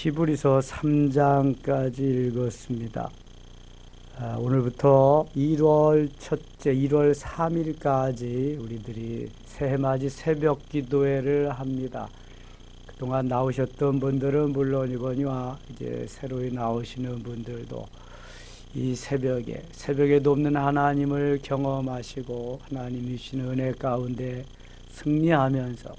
히브리서 3장까지 읽었습니다. 오늘부터 1월 3일까지 우리들이 새해맞이 새벽 기도회를 합니다. 그동안 나오셨던 분들은 물론이거니와 이제 새로 나오시는 분들도 이 새벽에도 없는 하나님을 경험하시고 하나님이 주시는 은혜 가운데 승리하면서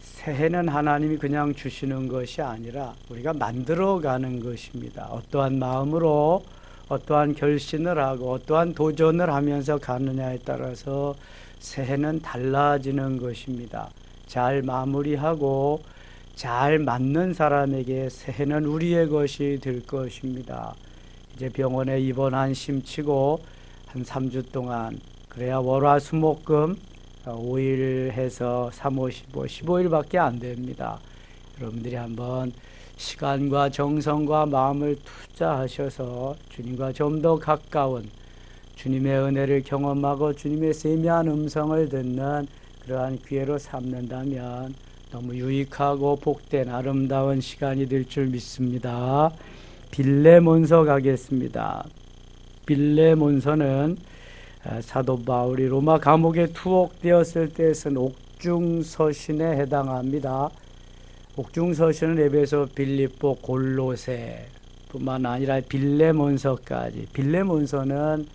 새해는 하나님이 그냥 주시는 것이 아니라 우리가 만들어가는 것입니다. 어떠한 마음으로 어떠한 결심을 하고 어떠한 도전을 하면서 가느냐에 따라서 새해는 달라지는 것입니다. 잘 마무리하고 잘 맞는 사람에게 새해는 우리의 것이 될 것입니다. 이제 병원에 입원한 심치고 한 3주 동안 그래야 월화수목금 5일 해서 3, 5, 15일밖에 안 됩니다. 여러분들이 한번 시간과 정성과 마음을 투자하셔서 주님과 좀 더 가까운 주님의 은혜를 경험하고 주님의 세미한 음성을 듣는 그러한 기회로 삼는다면 너무 유익하고 복된 아름다운 시간이 될 줄 믿습니다. 빌레몬서 가겠습니다. 빌레몬서는 사도 바울이 로마 감옥에 투옥되었을 때 쓴 옥중서신에 해당합니다. 옥중서신은 에베소, 빌립보, 골로새 뿐만 아니라 빌레몬서까지. 빌레몬서는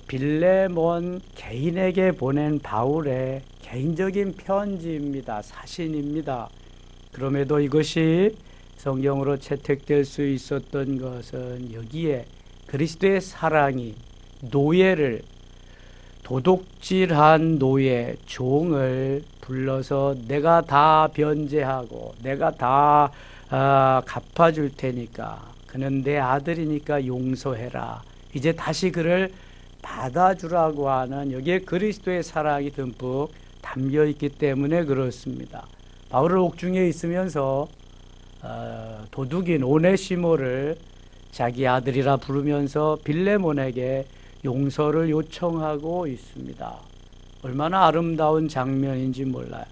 빌레몬 개인에게 보낸 바울의 개인적인 편지입니다. 사신입니다. 그럼에도 이것이 성경으로 채택될 수 있었던 것은 여기에 그리스도의 사랑이 노예를, 도둑질한 노예, 종을 불러서 내가 다 변제하고 내가 다 갚아줄 테니까 그는 내 아들이니까 용서해라. 이제 다시 그를 받아주라고 하는 여기에 그리스도의 사랑이 듬뿍 담겨있기 때문에 그렇습니다. 바울은 옥중에 있으면서 도둑인 오네시모를 자기 아들이라 부르면서 빌레몬에게 용서를 요청하고 있습니다. 얼마나 아름다운 장면인지 몰라요.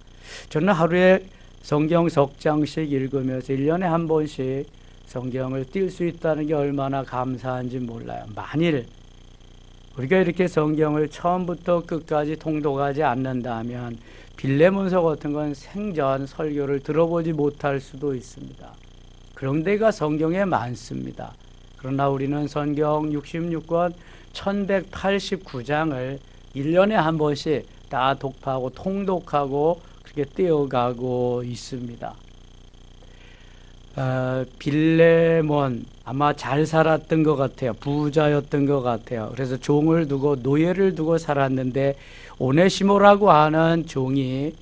저는 하루에 성경 석 장씩 읽으면서 1년에 한 번씩 성경을 뛸 수 있다는 게 얼마나 감사한지 몰라요. 만일 우리가 이렇게 성경을 처음부터 끝까지 통독하지 않는다면 빌레몬서 같은 건 생전 설교를 들어보지 못할 수도 있습니다. 그런 데가 성경에 많습니다. 그러나 우리는 성경 66권 1189장을 1년에 한 번씩 다 독파하고 통독하고 그렇게 떼어가고 있습니다. 빌레몬 아마 잘 살았던 것 같아요. 부자였던 것 같아요. 그래서 종을 두고 노예를 두고 살았는데 오네시모라고 하는 종이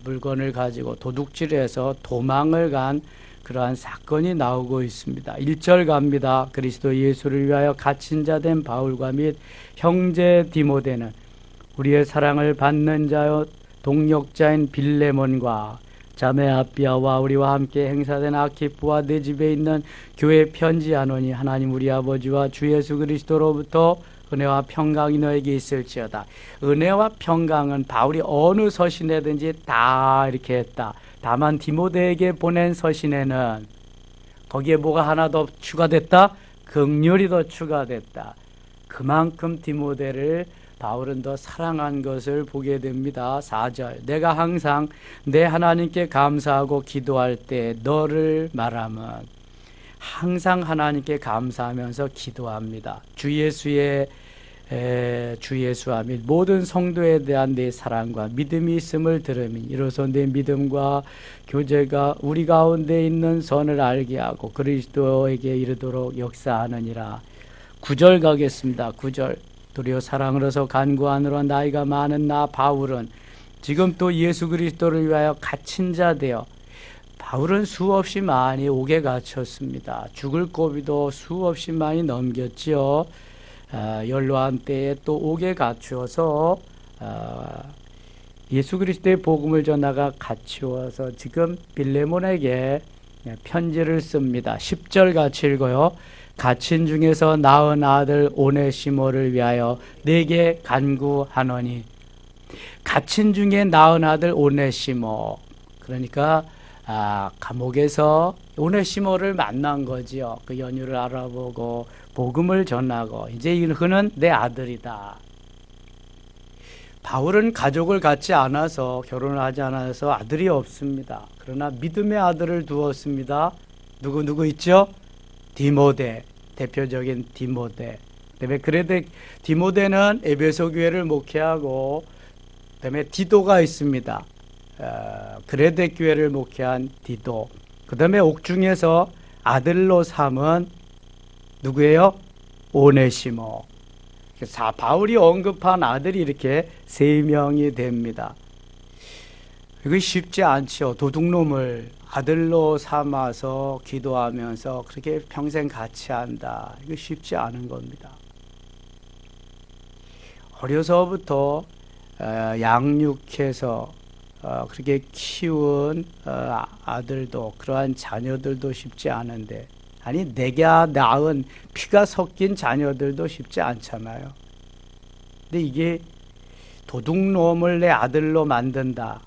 물건을 가지고 도둑질해서 도망을 간 그러한 사건이 나오고 있습니다. 1절 갑니다. 그리스도 예수를 위하여 갇힌 자 된 바울과 및 형제 디모데는 우리의 사랑을 받는 자요 동역자인 빌레몬과 자매 아비아와 우리와 함께 행사된 아키프와 내 집에 있는 교회 편지하노니 하나님 우리 아버지와 주 예수 그리스도로부터 은혜와 평강이 너에게 있을지어다. 은혜와 평강은 바울이 어느 서신에든지 다 이렇게 했다. 다만 디모데에게 보낸 서신에는 거기에 뭐가 하나 더 추가됐다? 긍휼이 더 추가됐다. 그만큼 디모데를 바울은 더 사랑한 것을 보게 됩니다. 4절 내가 항상 내 하나님께 감사하고 기도할 때 너를 말하면 항상 하나님께 감사하면서 기도합니다. 주 예수와 및 모든 성도에 대한 내 사랑과 믿음이 있음을 들으니 이로써 내 믿음과 교제가 우리 가운데 있는 선을 알게 하고 그리스도에게 이르도록 역사하느니라. 9절 가겠습니다. 9절 도리어 사랑으로서 간구하느라 나이가 많은 나 바울은 지금 또 예수 그리스도를 위하여 갇힌 자 되어 바울은 수없이 많이 옥에 갇혔습니다. 죽을 고비도 수없이 많이 넘겼지요. 연로한 때에 또 옥에 갇혀서 예수 그리스도의 복음을 전하가 갇히워서 지금 빌레몬에게 편지를 씁니다. 10절 같이 읽어요. 갇힌 중에서 낳은 아들 오네시모를 위하여 내게 간구하노니. 갇힌 중에 낳은 아들 오네시모, 그러니까 감옥에서 오네시모를 만난 거지요. 그 연유를 알아보고 복음을 전하고 이제 그는 내 아들이다. 바울은 가족을 갖지 않아서 결혼을 하지 않아서 아들이 없습니다. 그러나 믿음의 아들을 두었습니다. 누구 있죠? 디모데, 대표적인 디모데. 그다음에 디모데는 에베소 교회를 목회하고 그다음에 디도가 있습니다. 그레데 교회를 목회한 디도. 그다음에 옥중에서 아들로 삼은 누구예요? 오네시모. 바울이 언급한 아들이 이렇게 3명이 됩니다. 이거 쉽지 않죠. 도둑놈을 아들로 삼아서 기도하면서 그렇게 평생 같이 한다. 이거 쉽지 않은 겁니다. 어려서부터 양육해서 그렇게 키운 아들도 그러한 자녀들도 쉽지 않은데 아니 내가 낳은 피가 섞인 자녀들도 쉽지 않잖아요. 근데 이게 도둑놈을 내 아들로 만든다.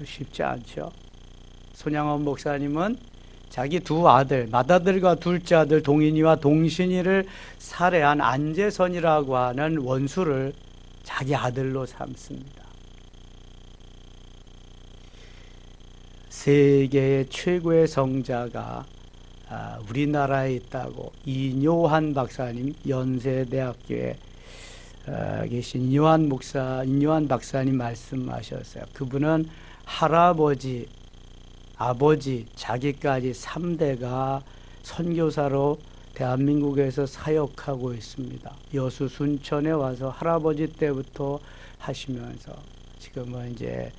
쉽지 않죠. 손양원 목사님은 자기 두 아들, 맏아들과 둘째 아들 동인이와 동신이를 살해한 안재선이라고 하는 원수를 자기 아들로 삼습니다. 세계의 최고의 성자가 우리나라에 있다고 이뇨한 박사님, 연세대학교에 계신 이뇨한 박사님 말씀하셨어요. 그분은 할아버지, 아버지, 자기까지 3대가 선교사로 대한민국에서 사역하고 있습니다. 여수 순천에 와서 할아버지 때부터 하시면서 지금은 이제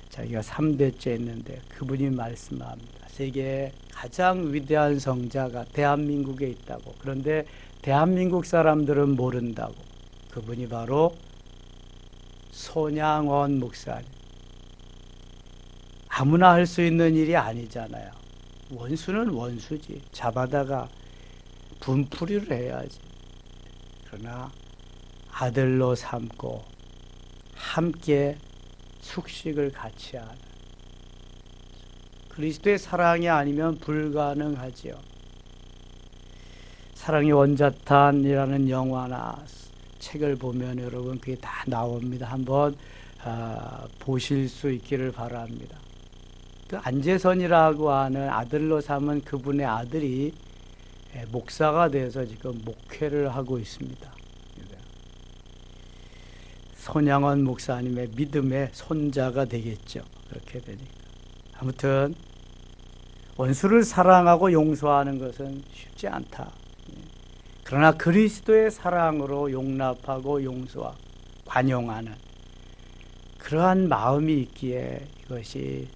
자기가 3대째 있는데 그분이 말씀합니다. 세계의 가장 위대한 성자가 대한민국에 있다고. 그런데 대한민국 사람들은 모른다고. 그분이 바로 손양원 목사님. 아무나 할 수 있는 일이 아니잖아요. 원수는 원수지. 잡아다가 분풀이를 해야지. 그러나 아들로 삼고 함께 숙식을 같이 하는 그리스도의 사랑이 아니면 불가능하지요. 사랑의 원자탄이라는 영화나 책을 보면 여러분 그게 다 나옵니다. 한번 보실 수 있기를 바랍니다. 그 안재선이라고 하는 아들로 삼은 그분의 아들이 목사가 돼서 지금 목회를 하고 있습니다. 손양원 목사님의 믿음의 손자가 되겠죠. 그렇게 되니까. 아무튼 원수를 사랑하고 용서하는 것은 쉽지 않다. 그러나 그리스도의 사랑으로 용납하고 용서하고 관용하는 그러한 마음이 있기에 이것이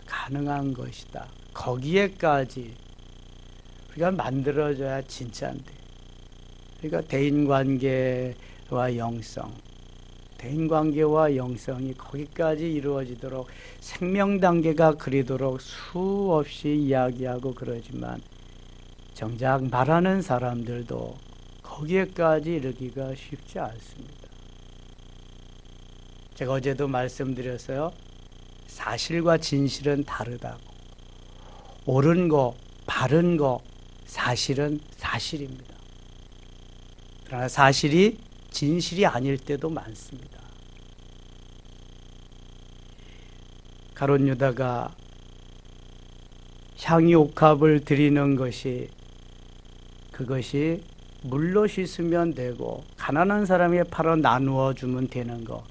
가능한 것이다. 거기에까지 우리가 만들어져야 진짜인데. 그러니까 대인관계와 영성, 대인관계와 영성이 거기까지 이루어지도록 생명단계가 그리도록 수없이 이야기하고 그러지만 정작 말하는 사람들도 거기에까지 이르기가 쉽지 않습니다. 제가 어제도 말씀드렸어요. 사실과 진실은 다르다고. 옳은 거, 바른 거, 사실은 사실입니다. 그러나 사실이 진실이 아닐 때도 많습니다. 가룟 유다가 향유 옥합을 드리는 것이 그것이 물로 씻으면 되고 가난한 사람에게 팔아 나누어 주면 되는 거.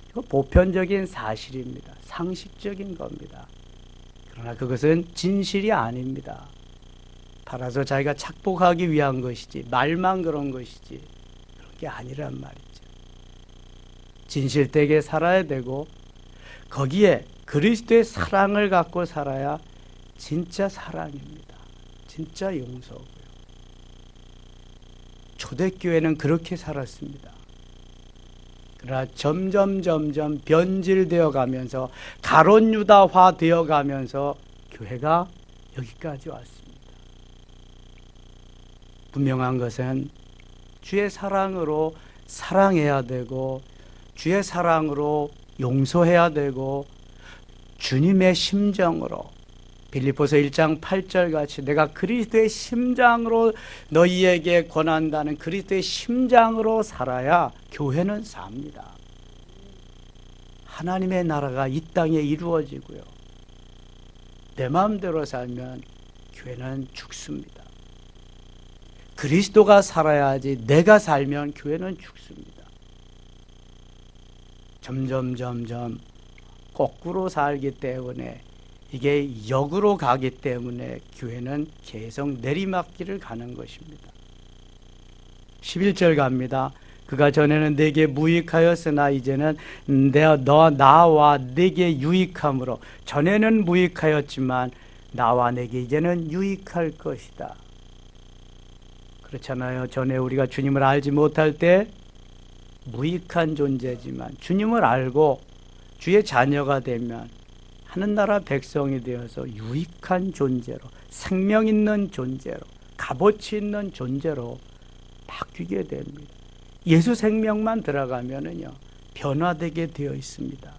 이거 보편적인 사실입니다. 상식적인 겁니다. 그러나 그것은 진실이 아닙니다. 팔아서 자기가 착복하기 위한 것이지 말만 그런 것이지 그런 게 아니란 말이죠. 진실되게 살아야 되고 거기에 그리스도의 사랑을 갖고 살아야 진짜 사랑입니다. 진짜 용서고요. 초대교회는 그렇게 살았습니다. 그러나 점점 변질되어 가면서 가롯유다화 되어 가면서 교회가 여기까지 왔습니다. 분명한 것은 주의 사랑으로 사랑해야 되고 주의 사랑으로 용서해야 되고 주님의 심정으로 빌립보서 1장 8절 같이 내가 그리스도의 심장으로 너희에게 권한다는 그리스도의 심장으로 살아야 교회는 삽니다. 하나님의 나라가 이 땅에 이루어지고요. 내 마음대로 살면 교회는 죽습니다. 그리스도가 살아야지 내가 살면 교회는 죽습니다. 점점 거꾸로 살기 때문에 이게 역으로 가기 때문에 교회는 계속 내리막길을 가는 것입니다. 11절 갑니다. 그가 전에는 내게 무익하였으나 이제는 나와 내게 유익함으로, 전에는 무익하였지만 나와 내게 이제는 유익할 것이다. 그렇잖아요. 전에 우리가 주님을 알지 못할 때 무익한 존재지만 주님을 알고 주의 자녀가 되면 하늘나라 백성이 되어서 유익한 존재로, 생명 있는 존재로, 값어치 있는 존재로 바뀌게 됩니다. 예수 생명만 들어가면은요, 변화되게 되어 있습니다.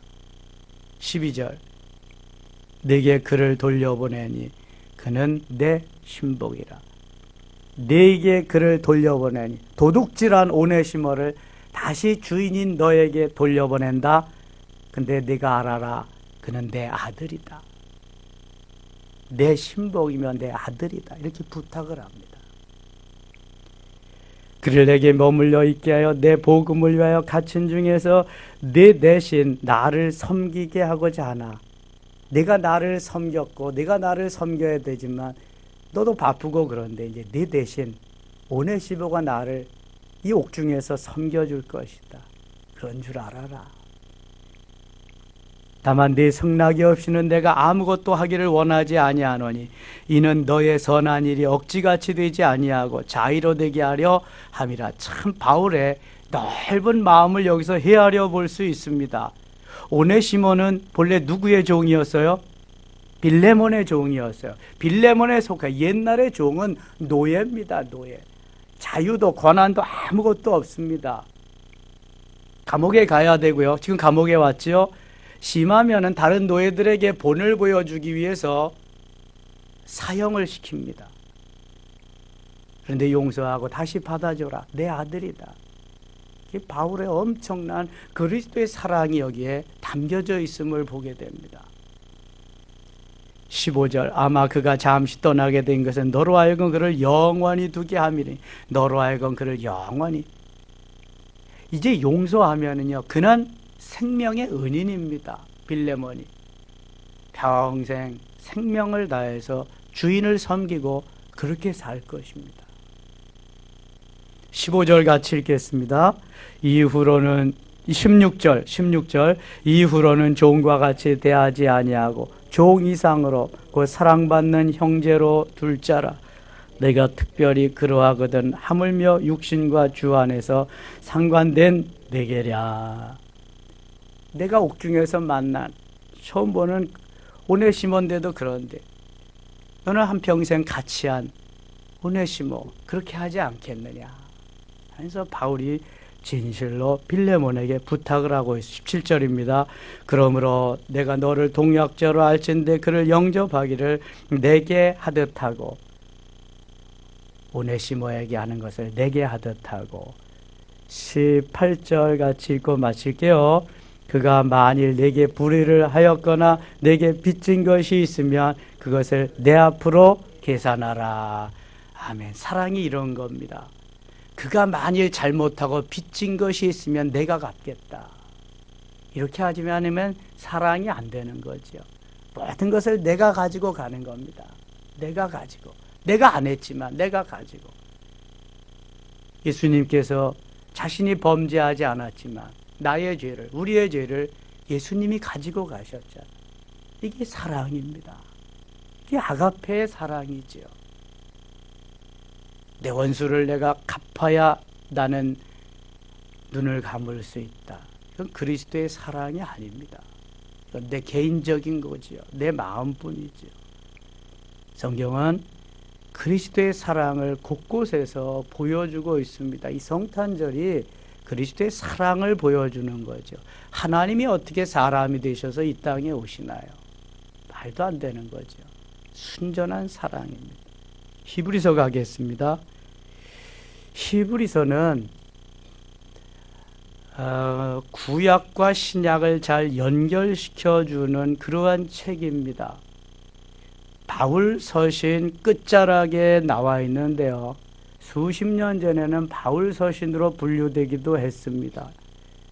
12절. 내게 그를 돌려보내니 그는 내 신복이라. 내게 그를 돌려보내니, 도둑질한 오네시모를 다시 주인인 너에게 돌려보낸다. 근데 네가 알아라. 그는 내 아들이다. 내 신복이면 내 아들이다. 이렇게 부탁을 합니다. 그를 내게 머물러 있게 하여 내 복음을 위하여 갇힌 중에서 네 대신 나를 섬기게 하고자 하나. 내가 나를 섬겼고 내가 나를 섬겨야 되지만 너도 바쁘고 그런데 이제 네 대신 오네시모가 나를 이 옥중에서 섬겨줄 것이다. 그런 줄 알아라. 다만 네 성낙이 없이는 내가 아무것도 하기를 원하지 아니하노니 이는 너의 선한 일이 억지같이 되지 아니하고 자의로 되게 하려 함이라. 참 바울의 넓은 마음을 여기서 헤아려 볼 수 있습니다. 오네시모는 본래 누구의 종이었어요? 빌레몬의 종이었어요. 빌레몬에 속해 옛날의 종은 노예입니다. 노예. 자유도 권한도 아무것도 없습니다. 감옥에 가야 되고요. 지금 감옥에 왔죠. 심하면은 다른 노예들에게 본을 보여주기 위해서 사형을 시킵니다. 그런데 용서하고 다시 받아줘라. 내 아들이다. 이게 바울의 엄청난 그리스도의 사랑이 여기에 담겨져 있음을 보게 됩니다. 15절. 아마 그가 잠시 떠나게 된 것은 너로 하여금 그를 영원히 두게 함이니 너로 하여금 그를 영원히. 이제 용서하면은요, 그는 생명의 은인입니다. 빌레몬이 평생 생명을 다해서 주인을 섬기고 그렇게 살 것입니다. 15절 같이 읽겠습니다. 이후로는 16절 이후로는 종과 같이 대하지 아니하고 종 이상으로 그 사랑받는 형제로 둘 자라. 내가 특별히 그러하거든 하물며 육신과 주 안에서 상관된 내게랴. 내가 옥중에서 만난 처음 보는 오네시모인데도 그런데 너는 한평생 같이 한 오네시모 그렇게 하지 않겠느냐. 그래서 바울이 진실로 빌레몬에게 부탁을 하고 있어요. 17절입니다. 그러므로 내가 너를 동역자로 알진대 그를 영접하기를 내게 하듯 하고, 오네시모에게 하는 것을 내게 하듯 하고. 18절 같이 읽고 마칠게요. 그가 만일 내게 불의를 하였거나 내게 빚진 것이 있으면 그것을 내 앞으로 계산하라. 아멘. 사랑이 이런 겁니다. 그가 만일 잘못하고 빚진 것이 있으면 내가 갚겠다. 이렇게 하지 않으면 사랑이 안 되는 거죠. 모든 것을 내가 가지고 가는 겁니다. 내가 가지고. 내가 안 했지만 내가 가지고. 예수님께서 자신이 범죄하지 않았지만 나의 죄를, 우리의 죄를 예수님이 가지고 가셨잖아요. 이게 사랑입니다. 이게 아가페의 사랑이지요. 내 원수를 내가 갚아야 나는 눈을 감을 수 있다. 이건 그리스도의 사랑이 아닙니다. 이건 내 개인적인 거지요. 내 마음뿐이지요. 성경은 그리스도의 사랑을 곳곳에서 보여주고 있습니다. 이 성탄절이 그리스도의 사랑을 보여주는 거죠. 하나님이 어떻게 사람이 되셔서 이 땅에 오시나요? 말도 안 되는 거죠. 순전한 사랑입니다. 히브리서 가겠습니다. 히브리서는 구약과 신약을 잘 연결시켜주는 그러한 책입니다. 바울 서신 끝자락에 나와 있는데요. 수십 년 전에는 바울 서신으로 분류되기도 했습니다.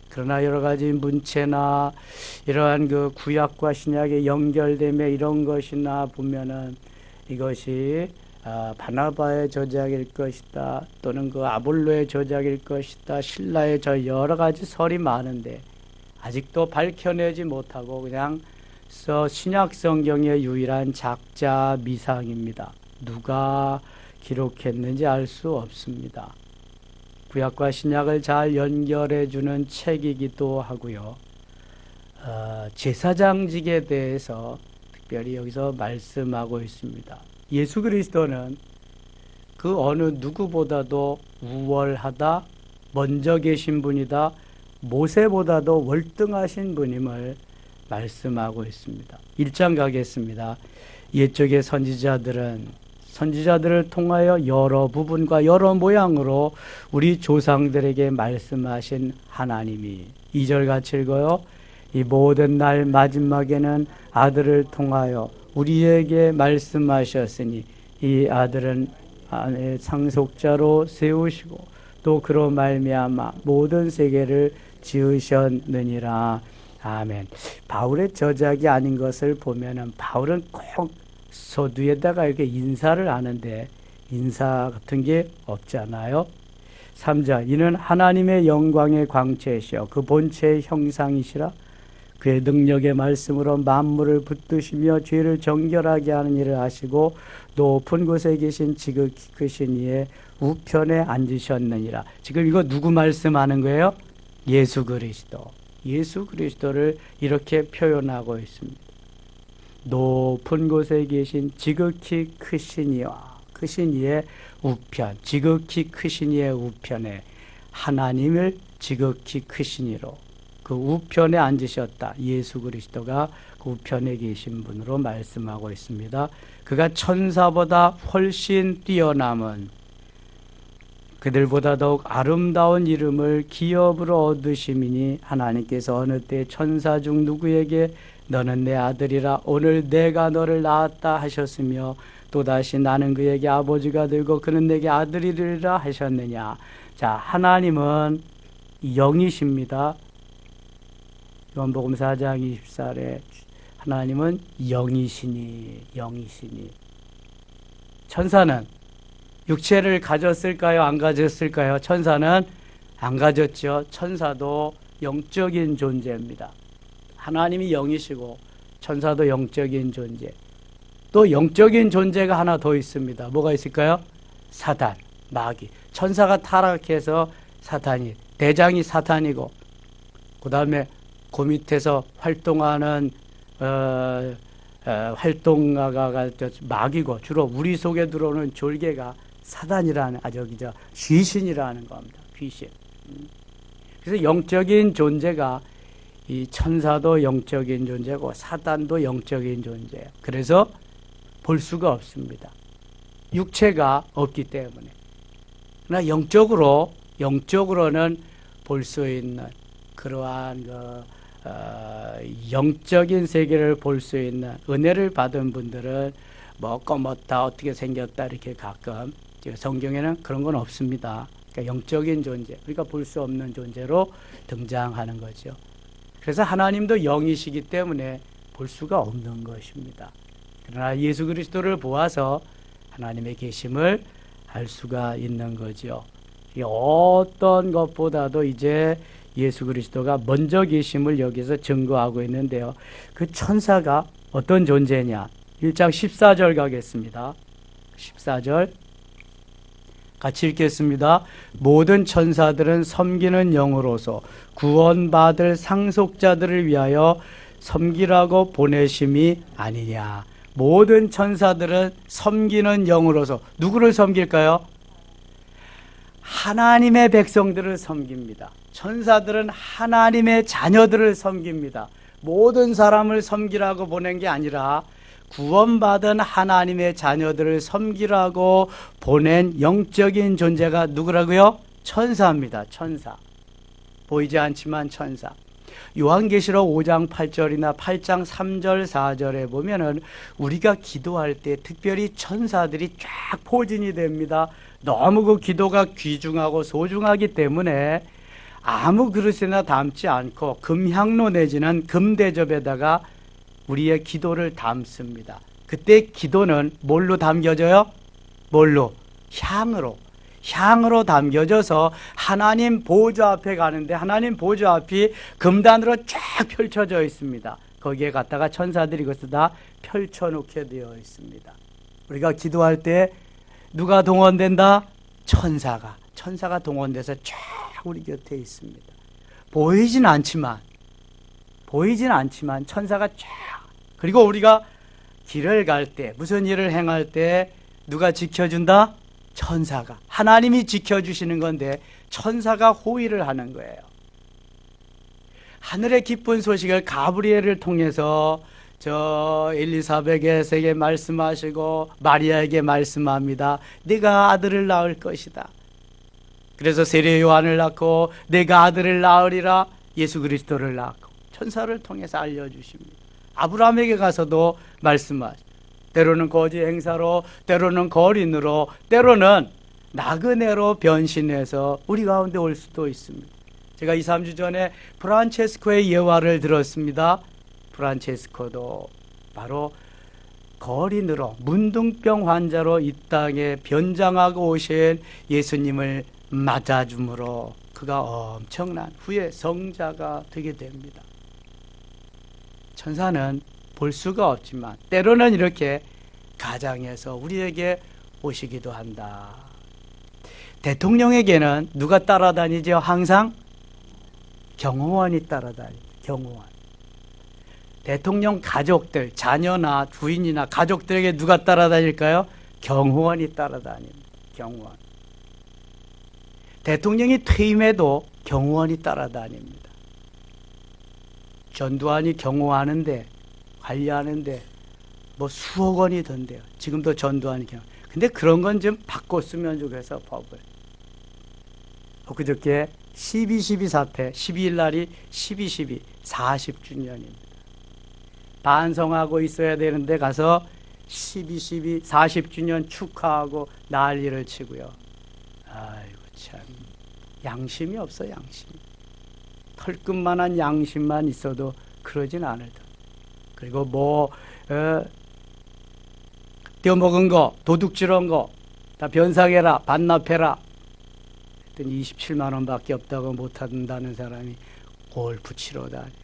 그러나 여러 가지 문체나 이러한 그 구약과 신약의 연결됨에 이런 것이나 보면은 이것이 바나바의 저작일 것이다, 또는 그 아볼로의 저작일 것이다, 신라의 여러 가지 설이 많은데 아직도 밝혀내지 못하고 그냥 신약 성경의 유일한 작자 미상입니다. 누가 기록했는지 알 수 없습니다. 구약과 신약을 잘 연결해주는 책이기도 하고요. 제사장직에 대해서 특별히 여기서 말씀하고 있습니다. 예수 그리스도는 그 어느 누구보다도 우월하다, 먼저 계신 분이다, 모세보다도 월등하신 분임을 말씀하고 있습니다. 1장 가겠습니다. 옛적의 선지자들을 통하여 여러 부분과 여러 모양으로 우리 조상들에게 말씀하신 하나님이 2절 같이 읽어요. 이 모든 날 마지막에는 아들을 통하여 우리에게 말씀하셨으니 이 아들은 상속자로 세우시고 또 그로 말미암아 모든 세계를 지으셨느니라. 아멘. 바울의 저작이 아닌 것을 보면은 바울은 꼭 서두에다가 이렇게 인사를 하는데 인사 같은 게 없잖아요. 3절 이는 하나님의 영광의 광채시여 그 본체의 형상이시라. 그의 능력의 말씀으로 만물을 붙드시며 죄를 정결하게 하는 일을 하시고 높은 곳에 계신 지극히 크신 이의 우편에 앉으셨느니라. 지금 이거 누구 말씀하는 거예요? 예수 그리스도. 예수 그리스도를 이렇게 표현하고 있습니다. 높은 곳에 계신 지극히 크신 이와 크신 이의 우편, 지극히 크신 이의 우편에 하나님을 지극히 크신 이로 그 우편에 앉으셨다. 예수 그리스도가 그 우편에 계신 분으로 말씀하고 있습니다. 그가 천사보다 훨씬 뛰어남은 그들보다 더욱 아름다운 이름을 기업으로 얻으심이니 하나님께서 어느 때 천사 중 누구에게 너는 내 아들이라 오늘 내가 너를 낳았다 하셨으며 또다시 나는 그에게 아버지가 되고 그는 내게 아들이리라 하셨느냐. 자, 하나님은 영이십니다. 요한복음 4장 24절에 하나님은 영이시니 천사는 육체를 가졌을까요? 안 가졌을까요? 천사는 안 가졌죠. 천사도 영적인 존재입니다. 하나님이 영이시고 천사도 영적인 존재. 또 영적인 존재가 하나 더 있습니다. 뭐가 있을까요? 사단, 마귀. 천사가 타락해서 사탄이, 대장이 사탄이고 그 다음에 그 밑에서 활동하는 활동가가 마귀고 주로 우리 속에 들어오는 졸개가 사단이라는 귀신이라는 겁니다. 귀신. 그래서 영적인 존재가 이 천사도 영적인 존재고 사단도 영적인 존재예요. 그래서 볼 수가 없습니다. 육체가 없기 때문에. 그러나 영적으로는 볼 수 있는 그러한 영적인 세계를 볼 수 있는 은혜를 받은 분들은 뭐 검었다 어떻게 생겼다 이렇게 가끔 성경에는 그런 건 없습니다. 그러니까 영적인 존재, 우리가 볼 수 없는 존재로 등장하는 거죠. 그래서 하나님도 영이시기 때문에 볼 수가 없는 것입니다. 그러나 예수 그리스도를 보아서 하나님의 계심을 알 수가 있는 거죠. 어떤 것보다도 이제 예수 그리스도가 먼저 계심을 여기서 증거하고 있는데요. 그 천사가 어떤 존재냐? 1장 14절 가겠습니다. 14절 같이 읽겠습니다. 모든 천사들은 섬기는 영으로서 구원받을 상속자들을 위하여 섬기라고 보내심이 아니냐. 모든 천사들은 섬기는 영으로서 누구를 섬길까요? 하나님의 백성들을 섬깁니다. 천사들은 하나님의 자녀들을 섬깁니다. 모든 사람을 섬기라고 보낸 게 아니라 구원받은 하나님의 자녀들을 섬기라고 보낸 영적인 존재가 누구라고요? 천사입니다. 천사. 보이지 않지만 천사. 요한계시록 5장 8절이나 8장 3절 4절에 보면은 우리가 기도할 때 특별히 천사들이 쫙 포진이 됩니다. 너무 그 기도가 귀중하고 소중하기 때문에 아무 그릇이나 담지 않고 금향로 내지는 금대접에다가 우리의 기도를 담습니다. 그때 기도는 뭘로 담겨져요? 뭘로? 향으로 담겨져서 하나님 보좌 앞에 가는데, 하나님 보좌 앞이 금단으로 쫙 펼쳐져 있습니다. 거기에 갖다가 천사들이 그것을 다 펼쳐놓게 되어 있습니다. 우리가 기도할 때 누가 동원된다? 천사가 동원돼서 쫙 우리 곁에 있습니다. 보이진 않지만 천사가 쫙. 그리고 우리가 길을 갈 때, 무슨 일을 행할 때 누가 지켜준다? 천사가. 하나님이 지켜주시는 건데 천사가 호위를 하는 거예요. 하늘의 기쁜 소식을 가브리엘을 통해서 저 엘리사벳에게 말씀하시고 마리아에게 말씀합니다. 네가 아들을 낳을 것이다. 그래서 세례 요한을 낳고 내가 아들을 낳으리라, 예수 그리스도를 낳고 천사를 통해서 알려주십니다. 아브라함에게 가서도 말씀하시죠. 때로는 거짓 행사로, 때로는 거린으로, 때로는 나그네로 변신해서 우리 가운데 올 수도 있습니다. 제가 2, 3주 전에 프란체스코의 예화를 들었습니다. 프란체스코도 바로 거린으로, 문둥병 환자로 이 땅에 변장하고 오신 예수님을 맞아줌으로 그가 엄청난 후에 성자가 되게 됩니다. 천사는 볼 수가 없지만 때로는 이렇게 가장해서 우리에게 오시기도 한다. 대통령에게는 누가 따라다니죠? 항상 경호원이 따라다닙니다. 경호원. 대통령 가족들, 자녀나 부인이나 가족들에게 누가 따라다닐까요? 경호원이 따라다닙니다. 경호원. 대통령이 퇴임해도 경호원이 따라다닙니다. 전두환이 경호하는데, 관리하는데 뭐 수억 원이 든대요. 지금도 전두환이 경호. 근데 그런 건 좀 바꿨으면 좋겠어, 법을. 그저께 12.12 사태, 12일 날이 12.12 40주년입니다. 반성하고 있어야 되는데 가서 12.12 40주년 축하하고 난리를 치고요. 아이고 참, 양심이 없어. 양심. 털끝만한 양심만 있어도 그러진 않을 듯. 그리고 떼어먹은 거, 도둑질한 거 다 변상해라, 반납해라. 그랬더니 27만 원밖에 없다고 못한다는 사람이 골프 치러 다니고.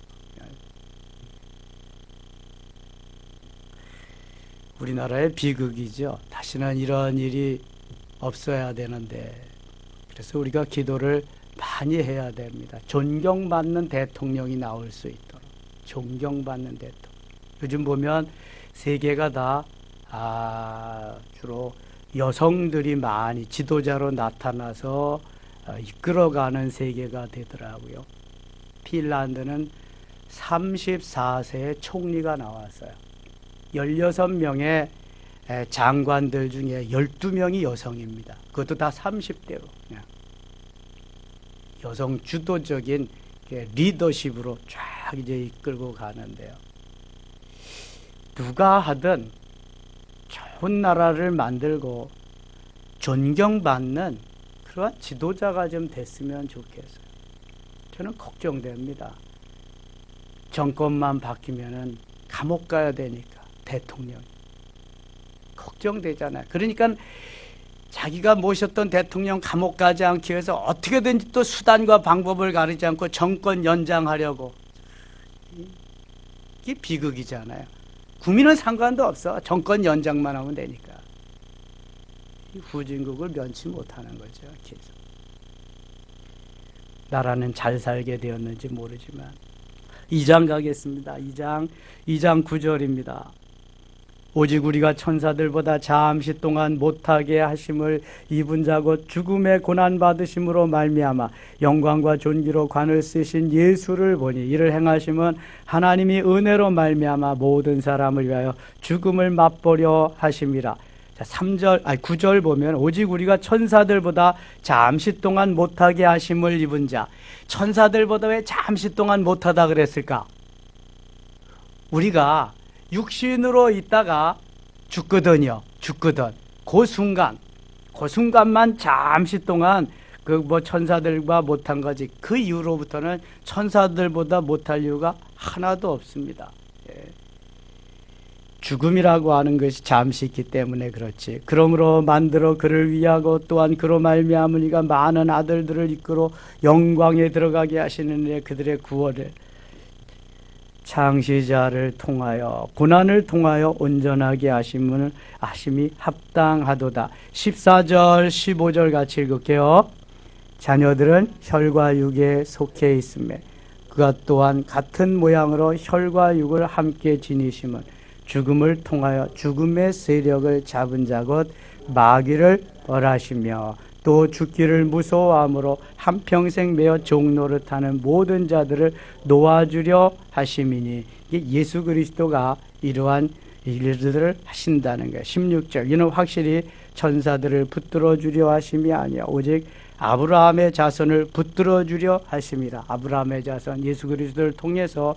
우리나라의 비극이죠. 다시는 이런 일이 없어야 되는데, 그래서 우리가 기도를 많이 해야 됩니다. 존경받는 대통령이 나올 수 있도록. 존경받는 대통령. 요즘 보면 세계가 다 주로 여성들이 많이 지도자로 나타나서 이끌어가는 세계가 되더라고요. 핀란드는 34세의 총리가 나왔어요. 16명의 장관들 중에 12명이 여성입니다. 그것도 다 30대로 그냥 여성 주도적인 리더십으로 쫙 이제 이끌고 가는데요. 누가 하든 좋은 나라를 만들고 존경받는 그러한 지도자가 좀 됐으면 좋겠어요. 저는 걱정됩니다. 정권만 바뀌면은 감옥 가야 되니까 대통령 걱정되잖아요. 그러니까 자기가 모셨던 대통령 감옥 가지 않기 위해서 어떻게든지 또 수단과 방법을 가리지 않고 정권 연장하려고. 이게 비극이잖아요. 국민은 상관도 없어. 정권 연장만 하면 되니까. 후진국을 면치 못하는 거죠. 계속. 나라는 잘 살게 되었는지 모르지만 2장 가겠습니다. 2장 9절입니다. 오직 우리가 천사들보다 잠시 동안 못하게 하심을 입은 자 곧 죽음의 고난 받으심으로 말미암아 영광과 존귀로 관을 쓰신 예수를 보니 이를 행하심은 하나님이 은혜로 말미암아 모든 사람을 위하여 죽음을 맛보려 하심이라. 자, 9절 보면 오직 우리가 천사들보다 잠시 동안 못하게 하심을 입은 자. 천사들보다 왜 잠시 동안 못하다 그랬을까? 우리가 육신으로 있다가 죽거든요. 그 순간만 잠시 동안 천사들과 못한 거지. 그 이후로부터는 천사들보다 못할 이유가 하나도 없습니다. 죽음이라고 하는 것이 잠시 있기 때문에 그렇지. 그러므로 만들어 그를 위하고 또한 그로 말미암으니가 많은 아들들을 이끌어 영광에 들어가게 하시는 일 그들의 구원을 창시자를 통하여 고난을 통하여 온전하게 하심이 합당하도다. 14절 15절 같이 읽을게요. 자녀들은 혈과 육에 속해 있음에 그가 또한 같은 모양으로 혈과 육을 함께 지니심은 죽음을 통하여 죽음의 세력을 잡은 자 곧 마귀를 벌하시며 또 죽기를 무서워함으로 한평생 매어 종노릇하는 모든 자들을 놓아주려 하심이니 예수 그리스도가 이러한 일들을 하신다는 거예요. 16절 이는 확실히 천사들을 붙들어 주려 하심이 아니야 오직 아브라함의 자손을 붙들어 주려 하심이라. 아브라함의 자손 예수 그리스도를 통해서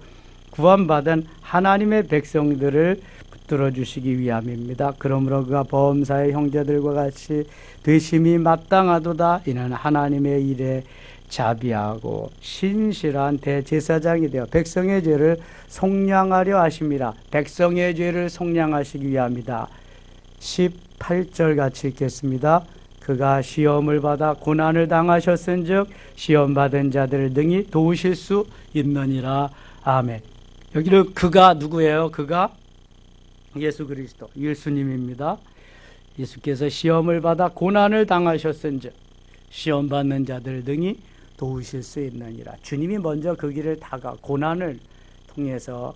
구원받은 하나님의 백성들을 붙들어 주시기 위함입니다. 그러므로 그가 범사의 형제들과 같이 되심이 마땅하도다. 이는 하나님의 일에 자비하고 신실한 대제사장이 되어 백성의 죄를 속량하려 하심이라. 백성의 죄를 속량하시기 위함이다. 18절 같이 읽겠습니다. 그가 시험을 받아 고난을 당하셨은즉 시험 받은 자들을 능히 도우실 수 있느니라. 아멘. 여기는 그가 누구예요? 그가 예수 그리스도, 예수님입니다. 예수께서 시험을 받아 고난을 당하셨은즉 시험 받는 자들을 능히 도우실 수 있느니라. 주님이 먼저 그 길을 다가 고난을 통해서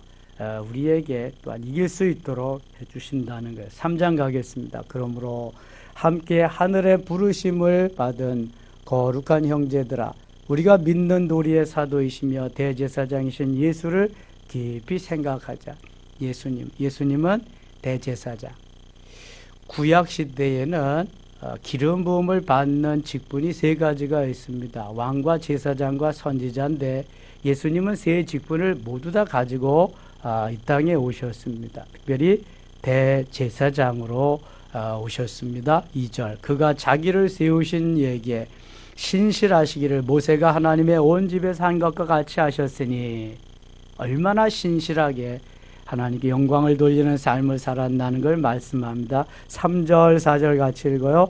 우리에게 또한 이길 수 있도록 해주신다는 거예요. 3장 가겠습니다. 그러므로 함께 하늘의 부르심을 받은 거룩한 형제들아, 우리가 믿는 도리의 사도이시며 대제사장이신 예수를 깊이 생각하자. 예수님은 대제사장. 구약 시대에는 기름 부음을 받는 직분이 세 가지가 있습니다. 왕과 제사장과 선지자인데 예수님은 세 직분을 모두 다 가지고 이 땅에 오셨습니다. 특별히 대제사장으로 오셨습니다. 2절 그가 자기를 세우신 예기에 신실하시기를 모세가 하나님의 온 집에서 한 것과 같이 하셨으니 얼마나 신실하게 하나님께 영광을 돌리는 삶을 살았다는 걸 말씀합니다. 3절 4절 같이 읽어요.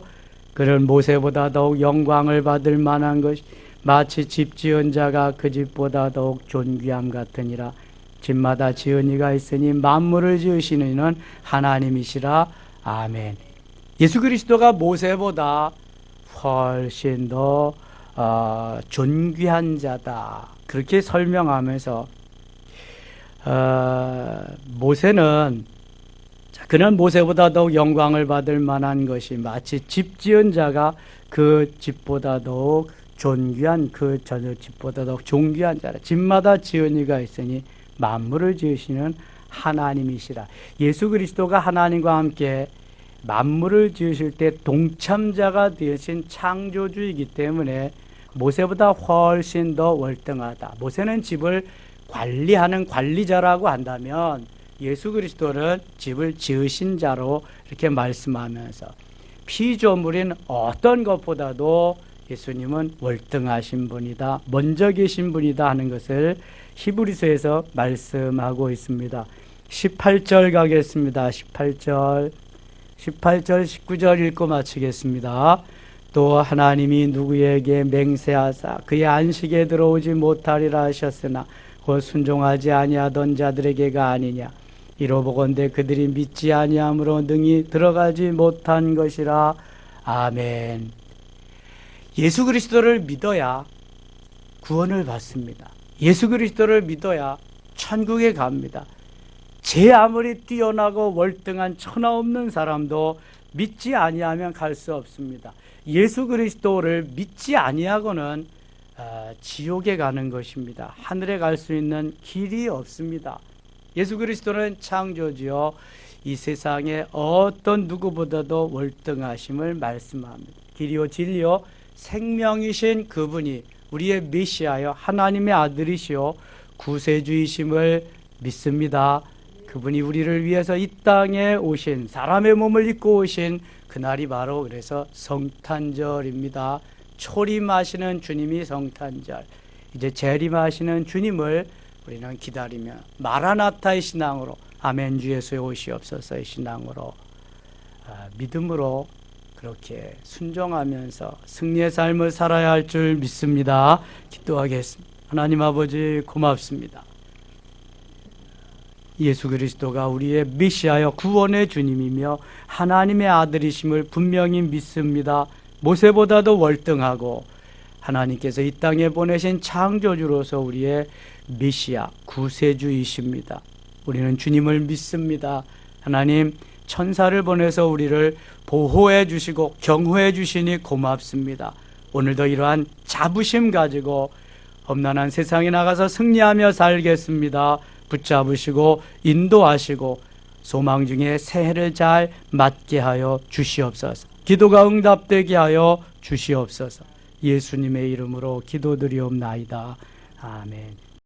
그는 모세보다 더욱 영광을 받을 만한 것이 마치 집 지은 자가 그 집보다 더욱 존귀함 같으니라. 집마다 지은 이가 있으니 만물을 지으시는 이는 하나님이시라. 아멘. 예수 그리스도가 모세보다 훨씬 더 존귀한 자다. 그렇게 설명하면서 모세는 그는 모세보다 더욱 영광을 받을 만한 것이 마치 집 지은 자가 그 집보다 더욱 존귀한 그 집보다 더욱 존귀한 자라. 집마다 지은 이가 있으니 만물을 지으시는 하나님이시라. 예수 그리스도가 하나님과 함께 만물을 지으실 때 동참자가 되신 창조주이기 때문에 모세보다 훨씬 더 월등하다. 모세는 집을 관리하는 관리자라고 한다면 예수 그리스도는 집을 지으신 자로 이렇게 말씀하면서 피조물인 어떤 것보다도 예수님은 월등하신 분이다, 먼저 계신 분이다 하는 것을 히브리서에서 말씀하고 있습니다. 18절 가겠습니다. 18절 19절 읽고 마치겠습니다. 또 하나님이 누구에게 맹세하사 그의 안식에 들어오지 못하리라 하셨으나 곧 순종하지 아니하던 자들에게가 아니냐. 이로보건대 그들이 믿지 아니함으로 능히 들어가지 못한 것이라. 아멘. 예수 그리스도를 믿어야 구원을 받습니다. 예수 그리스도를 믿어야 천국에 갑니다. 제 아무리 뛰어나고 월등한 천하 없는 사람도 믿지 아니하면 갈 수 없습니다. 예수 그리스도를 믿지 아니하고는 지옥에 가는 것입니다. 하늘에 갈 수 있는 길이 없습니다. 예수 그리스도는 창조주요 이 세상에 어떤 누구보다도 월등하심을 말씀합니다. 길이요 진리요 생명이신 그분이 우리의 메시아여 하나님의 아들이시요 구세주이심을 믿습니다. 그분이 우리를 위해서 이 땅에 오신 사람의 몸을 입고 오신 그날이 바로 그래서 성탄절입니다. 초림하시는 주님이 성탄절, 이제 재림하시는 주님을 우리는 기다리며 마라나타의 신앙으로 아멘 주 예수의 오시옵소서의 신앙으로 믿음으로 그렇게 순종하면서 승리의 삶을 살아야 할 줄 믿습니다. 기도하겠습니다. 하나님 아버지 고맙습니다. 예수 그리스도가 우리의 메시아여 구원의 주님이며 하나님의 아들이심을 분명히 믿습니다. 모세보다도 월등하고 하나님께서 이 땅에 보내신 창조주로서 우리의 메시아 구세주이십니다. 우리는 주님을 믿습니다. 하나님 천사를 보내서 우리를 보호해 주시고 경호해 주시니 고맙습니다. 오늘도 이러한 자부심 가지고 험난한 세상에 나가서 승리하며 살겠습니다. 붙잡으시고 인도하시고 소망 중에 새해를 잘 맞게 하여 주시옵소서. 기도가 응답되게 하여 주시옵소서. 예수님의 이름으로 기도드리옵나이다. 아멘.